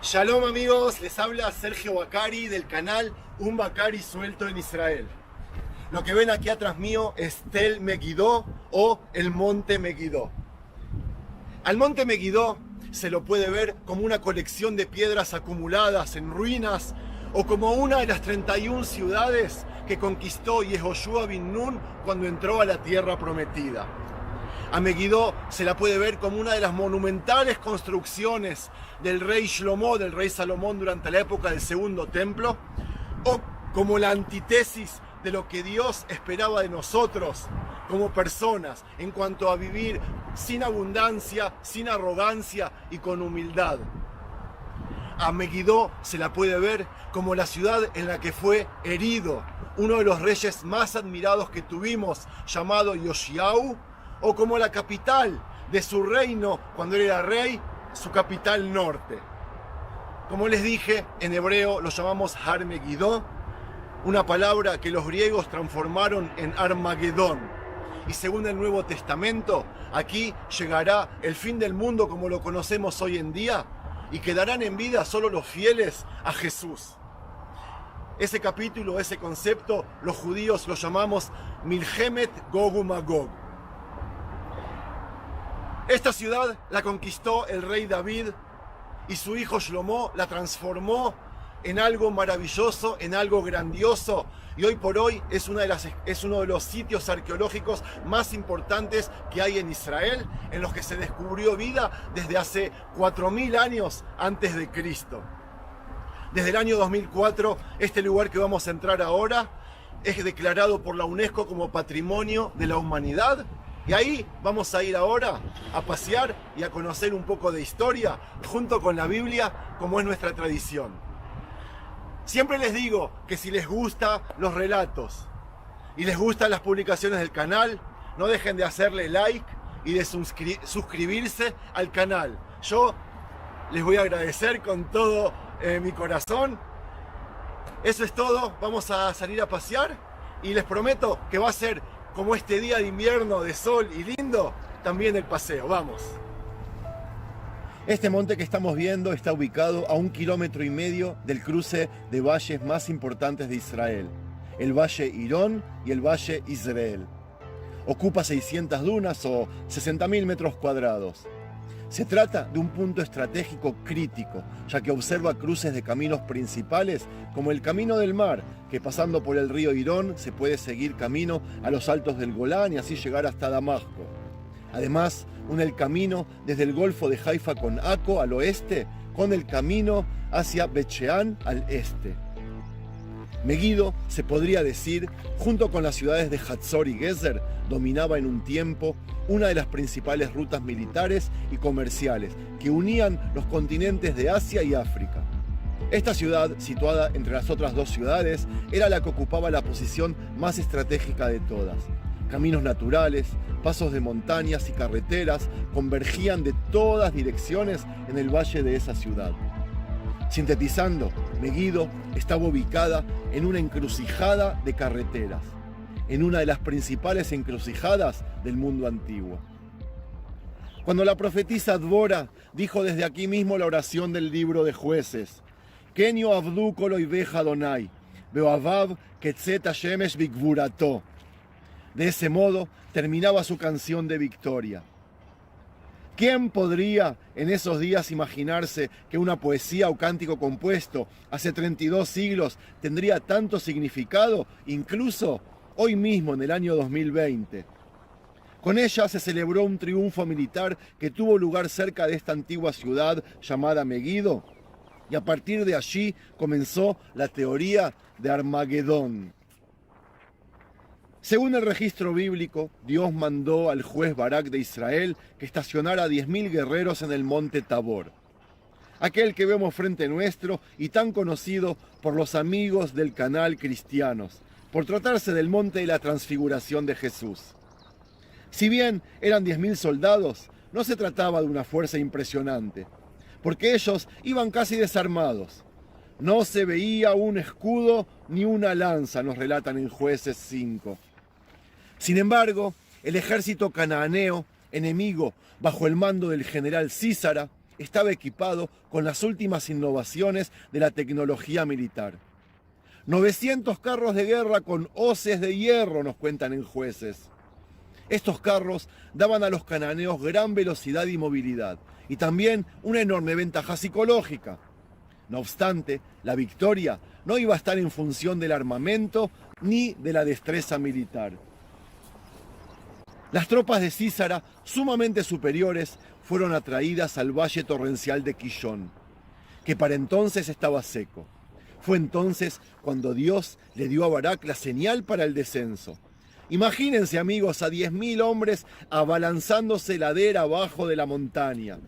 Shalom amigos, les habla Sergio Bacari del canal Un Bacari Suelto en Israel. Lo que ven aquí atrás mío es Tel Megiddo o el Monte Megiddo. Al Monte Megiddo se lo puede ver como una colección de piedras acumuladas en ruinas o como una de las 31 ciudades que conquistó Yehoshua bin Nun cuando entró a la tierra prometida. A Megiddo se la puede ver como una de las monumentales construcciones del rey Shlomo, del rey Salomón durante la época del Segundo Templo, o como la antítesis de lo que Dios esperaba de nosotros como personas en cuanto a vivir sin abundancia, sin arrogancia y con humildad. A Megiddo se la puede ver como la ciudad en la que fue herido uno de los reyes más admirados que tuvimos, llamado Yoshiau, o como la capital de su reino cuando él era rey, su capital norte. Como les dije, en hebreo lo llamamos Har Megiddo, una palabra que los griegos transformaron en Armagedón. Y según el Nuevo Testamento, aquí llegará el fin del mundo como lo conocemos hoy en día y quedarán en vida solo los fieles a Jesús. Ese capítulo, ese concepto, los judíos lo llamamos Milhemet Gog uMagog. Esta ciudad la conquistó el rey David y su hijo Shlomo la transformó en algo maravilloso, en algo grandioso, y hoy por hoy es uno de los sitios arqueológicos más importantes que hay en Israel, en los que se descubrió vida desde hace 4000 años antes de Cristo. Desde el año 2004, este lugar que vamos a entrar ahora es declarado por la UNESCO como Patrimonio de la Humanidad. Y ahí vamos a ir ahora a pasear y a conocer un poco de historia junto con la Biblia, como es nuestra tradición. Siempre les digo que si les gustan los relatos y les gustan las publicaciones del canal, no dejen de hacerle like y de suscribirse al canal. Yo les voy a agradecer con todo mi corazón. Eso es todo, vamos a salir a pasear y les prometo que va a ser como este día de invierno, de sol y lindo, también el paseo. Vamos. Este monte que estamos viendo está ubicado a 1,5 kilómetros del cruce de valles más importantes de Israel, el Valle Irón y el Valle Israel. Ocupa 600 dunas o 60.000 metros cuadrados. Se trata de un punto estratégico crítico, ya que observa cruces de caminos principales como el Camino del Mar, que pasando por el río Irón se puede seguir camino a los altos del Golán y así llegar hasta Damasco. Además, une el camino desde el Golfo de Haifa con Aco al oeste, con el camino hacia Bet Shean al este. Megiddo, se podría decir, junto con las ciudades de Hatzor y Gezer, dominaba en un tiempo una de las principales rutas militares y comerciales que unían los continentes de Asia y África. Esta ciudad, situada entre las otras dos ciudades, era la que ocupaba la posición más estratégica de todas. Caminos naturales, pasos de montañas y carreteras convergían de todas direcciones en el valle de esa ciudad. Sintetizando, Megiddo estaba ubicada en una encrucijada de carreteras, en una de las principales encrucijadas del mundo antiguo. Cuando la profetisa Dvora dijo desde aquí mismo la oración del libro de Jueces, Kenio Avdu Kol Oiveja Adonai, Beoavav Ketzet Hashemesh Bigvurato. De ese modo terminaba su canción de victoria. ¿Quién podría en esos días imaginarse que una poesía o cántico compuesto hace 32 siglos tendría tanto significado, incluso hoy mismo en el año 2020? Con ella se celebró un triunfo militar que tuvo lugar cerca de esta antigua ciudad llamada Megiddo, y a partir de allí comenzó la teoría de Armagedón. Según el registro bíblico, Dios mandó al juez Barak de Israel que estacionara 10.000 guerreros en el monte Tabor, aquel que vemos frente nuestro y tan conocido por los amigos del canal cristianos, por tratarse del monte de la transfiguración de Jesús. Si bien eran 10.000 soldados, no se trataba de una fuerza impresionante, porque ellos iban casi desarmados. No se veía un escudo ni una lanza, nos relatan en Jueces 5. Sin embargo, el ejército canaaneo, enemigo bajo el mando del general Sísara, estaba equipado con las últimas innovaciones de la tecnología militar. 900 carros de guerra con hoces de hierro, nos cuentan en Jueces. Estos carros daban a los cananeos gran velocidad y movilidad, y también una enorme ventaja psicológica. No obstante, la victoria no iba a estar en función del armamento ni de la destreza militar. Las tropas de Sísara, sumamente superiores, fueron atraídas al valle torrencial de Quillón, que para entonces estaba seco. Fue entonces cuando Dios le dio a Barak la señal para el descenso. Imagínense, amigos, a 10.000 hombres abalanzándose ladera abajo de la montaña.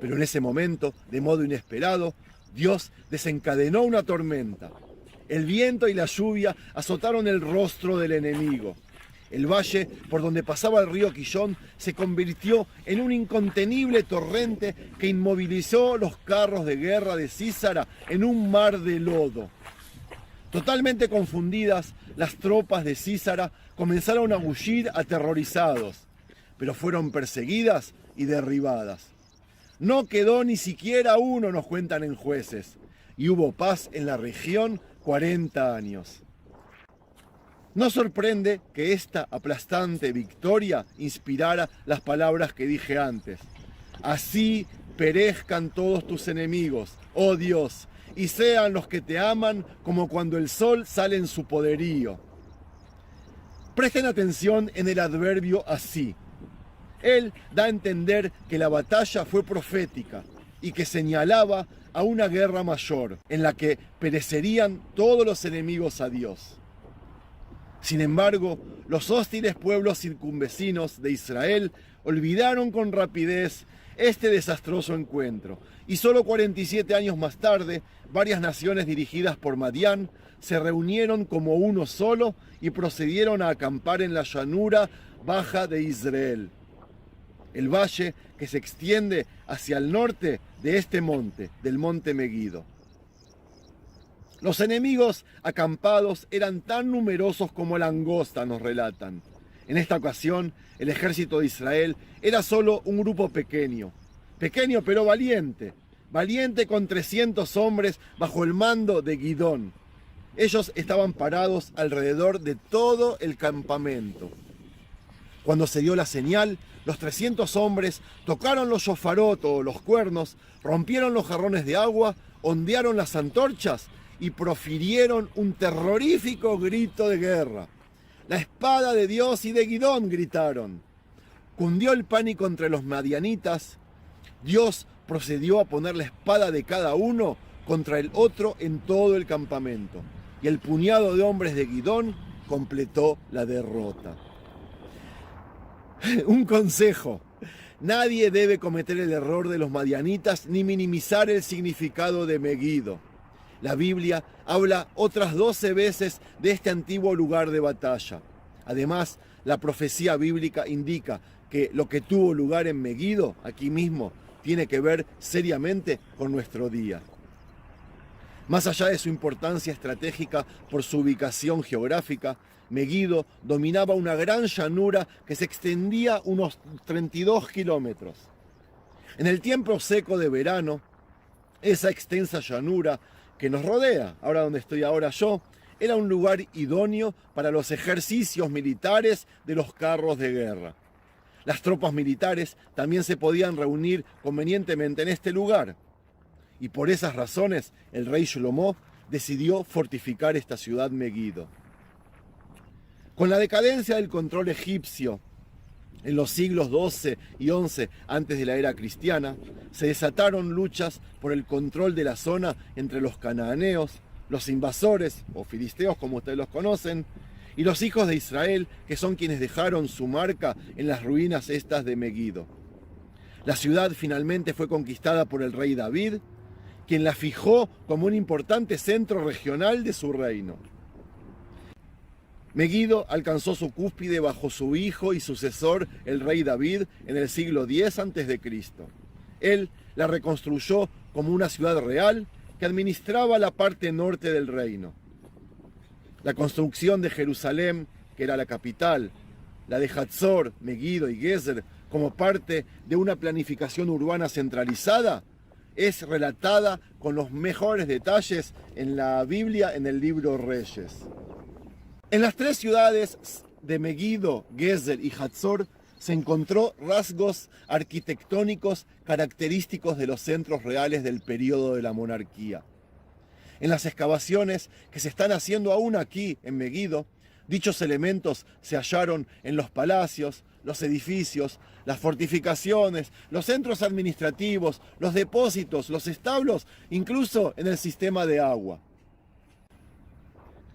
Pero en ese momento, de modo inesperado, Dios desencadenó una tormenta. El viento y la lluvia azotaron el rostro del enemigo. El valle por donde pasaba el río Quillón se convirtió en un incontenible torrente que inmovilizó los carros de guerra de Sísara en un mar de lodo. Totalmente confundidas, las tropas de Sísara comenzaron a huir aterrorizados, pero fueron perseguidas y derribadas. No quedó ni siquiera uno, nos cuentan en Jueces, y hubo paz en la región 40 años. No sorprende que esta aplastante victoria inspirara las palabras que dije antes. Así perezcan todos tus enemigos, oh Dios, y sean los que te aman como cuando el sol sale en su poderío. Presten atención en el adverbio así. Él da a entender que la batalla fue profética y que señalaba a una guerra mayor en la que perecerían todos los enemigos a Dios. Sin embargo, los hostiles pueblos circunvecinos de Israel olvidaron con rapidez este desastroso encuentro, y solo 47 años más tarde, varias naciones dirigidas por Madián se reunieron como uno solo y procedieron a acampar en la llanura baja de Israel, el valle que se extiende hacia el norte de este monte, del monte Meguido. Los enemigos acampados eran tan numerosos como langosta, nos relatan. En esta ocasión, el ejército de Israel era solo un grupo pequeño pero valiente con 300 hombres bajo el mando de Gidón. Ellos estaban parados alrededor de todo el campamento. Cuando se dio la señal, los 300 hombres tocaron los shofarot o los cuernos, rompieron los jarrones de agua, ondearon las antorchas y profirieron un terrorífico grito de guerra. La espada de Dios y de Gidón, gritaron. Cundió el pánico entre los madianitas. Dios procedió a poner la espada de cada uno contra el otro en todo el campamento. Y el puñado de hombres de Gidón completó la derrota. Un consejo. Nadie debe cometer el error de los madianitas ni minimizar el significado de Meguido. La Biblia habla otras 12 veces de este antiguo lugar de batalla. Además, la profecía bíblica indica que lo que tuvo lugar en Meguido, aquí mismo, tiene que ver seriamente con nuestro día. Más allá de su importancia estratégica por su ubicación geográfica, Meguido dominaba una gran llanura que se extendía unos 32 kilómetros. En el tiempo seco de verano, esa extensa llanura que nos rodea, ahora donde estoy ahora yo, era un lugar idóneo para los ejercicios militares de los carros de guerra. Las tropas militares también se podían reunir convenientemente en este lugar. Y por esas razones, el rey Shlomo decidió fortificar esta ciudad Meguido. Con la decadencia del control egipcio en los siglos XII y XI antes de la era cristiana, se desataron luchas por el control de la zona entre los cananeos, los invasores, o filisteos como ustedes los conocen, y los hijos de Israel, que son quienes dejaron su marca en las ruinas estas de Meguido. La ciudad finalmente fue conquistada por el rey David, quien la fijó como un importante centro regional de su reino. Meguido alcanzó su cúspide bajo su hijo y sucesor, el rey David, en el siglo X a.C. Él la reconstruyó como una ciudad real que administraba la parte norte del reino. La construcción de Jerusalén, que era la capital, la de Hatzor, Meguido y Gezer, como parte de una planificación urbana centralizada, es relatada con los mejores detalles en la Biblia, en el libro Reyes. En las tres ciudades de Megiddo, Gezer y Hatzor se encontró rasgos arquitectónicos característicos de los centros reales del período de la monarquía. En las excavaciones que se están haciendo aún aquí en Megiddo, dichos elementos se hallaron en los palacios, los edificios, las fortificaciones, los centros administrativos, los depósitos, los establos, incluso en el sistema de agua.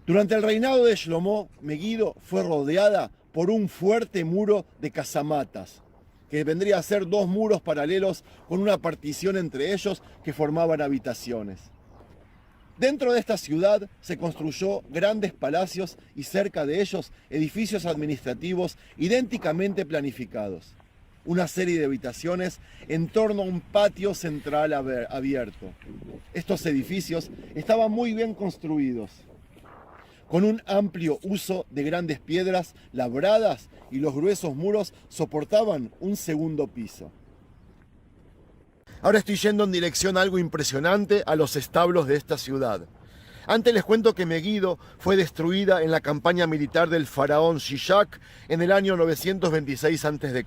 Durante el reinado de Shlomo, Megiddo fue rodeada por un fuerte muro de casamatas, que vendría a ser dos muros paralelos con una partición entre ellos que formaban habitaciones. Dentro de esta ciudad se construyó grandes palacios y cerca de ellos edificios administrativos idénticamente planificados. Una serie de habitaciones en torno a un patio central abierto. Estos edificios estaban muy bien construidos, con un amplio uso de grandes piedras labradas, y los gruesos muros soportaban un segundo piso. Ahora estoy yendo en dirección a algo impresionante, a los establos de esta ciudad. Antes les cuento que Megiddo fue destruida en la campaña militar del faraón Shishak en el año 926 a.C.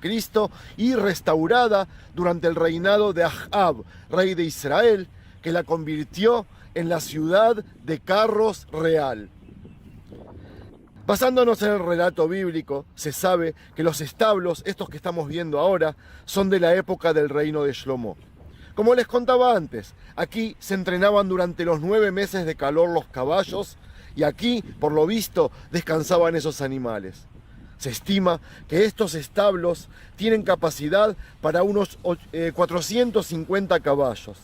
y restaurada durante el reinado de Ahab, rey de Israel, que la convirtió en la ciudad de carros real. Basándonos en el relato bíblico, se sabe que los establos, estos que estamos viendo ahora, son de la época del reino de Shlomo. Como les contaba antes, aquí se entrenaban durante los 9 meses de calor los caballos y aquí, por lo visto, descansaban esos animales. Se estima que estos establos tienen capacidad para unos 450 caballos.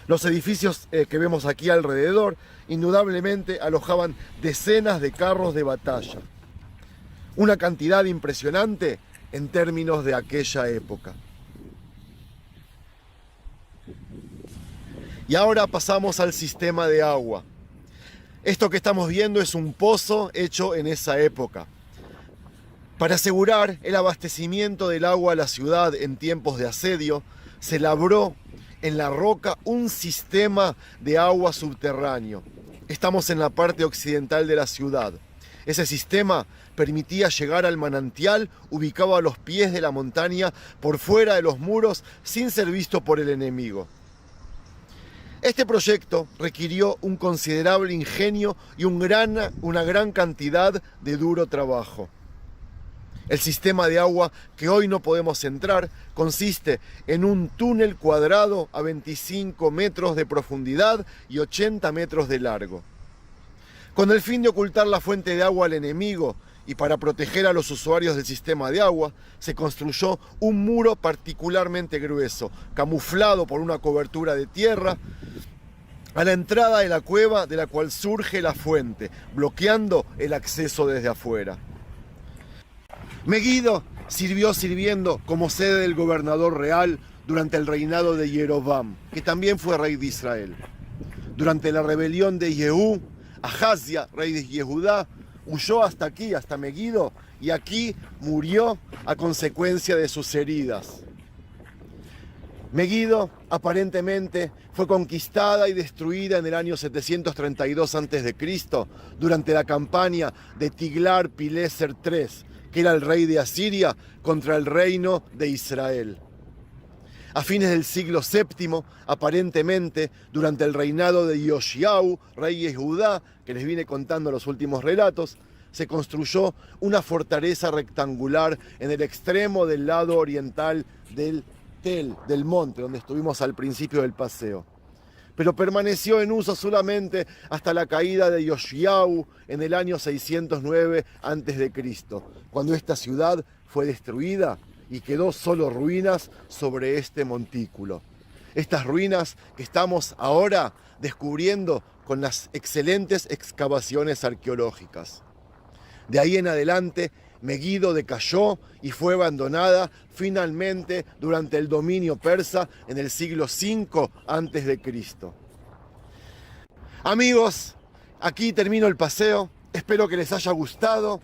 Los edificios que vemos aquí alrededor indudablemente alojaban decenas de carros de batalla. Una cantidad impresionante en términos de aquella época. Y ahora pasamos al sistema de agua. Esto que estamos viendo es un pozo hecho en esa época. Para asegurar el abastecimiento del agua a la ciudad en tiempos de asedio, se labró en la roca un sistema de agua subterráneo. Estamos en la parte occidental de la ciudad. Ese sistema permitía llegar al manantial ubicado a los pies de la montaña por fuera de los muros sin ser visto por el enemigo. Este proyecto requirió un considerable ingenio y una gran cantidad de duro trabajo. El sistema de agua que hoy no podemos entrar consiste en un túnel cuadrado a 25 metros de profundidad y 80 metros de largo. Con el fin de ocultar la fuente de agua al enemigo y para proteger a los usuarios del sistema de agua, se construyó un muro particularmente grueso, camuflado por una cobertura de tierra, a la entrada de la cueva de la cual surge la fuente, bloqueando el acceso desde afuera. Megiddo sirviendo como sede del gobernador real durante el reinado de Jeroboam, que también fue rey de Israel. Durante la rebelión de Yehú, Ahazia, rey de Yehudá, huyó hasta aquí, hasta Megiddo, y aquí murió a consecuencia de sus heridas. Megiddo aparentemente fue conquistada y destruida en el año 732 a.C. durante la campaña de Tiglar-Pileser III, que era el rey de Asiria, contra el reino de Israel. A fines del siglo VII, aparentemente, durante el reinado de Yoshiau, rey de Judá, que les vine contando los últimos relatos, se construyó una fortaleza rectangular en el extremo del lado oriental del del monte, donde estuvimos al principio del paseo. Pero permaneció en uso solamente hasta la caída de Yoshiau en el año 609 a.C., cuando esta ciudad fue destruida y quedó solo ruinas sobre este montículo. Estas ruinas que estamos ahora descubriendo con las excelentes excavaciones arqueológicas. De ahí en adelante, Megiddo decayó y fue abandonada finalmente durante el dominio persa en el siglo V a.C. Amigos, aquí termino el paseo. Espero que les haya gustado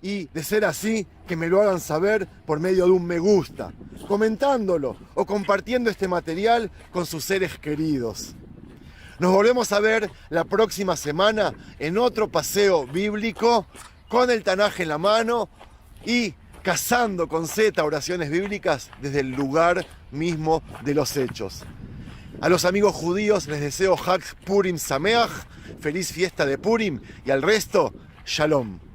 y, de ser así, que me lo hagan saber por medio de un me gusta, comentándolo o compartiendo este material con sus seres queridos. Nos volvemos a ver la próxima semana en otro paseo bíblico con el Tanaj en la mano y cazando con Z oraciones bíblicas desde el lugar mismo de los hechos. A los amigos judíos les deseo Hag Purim Sameach, feliz fiesta de Purim, y al resto, Shalom.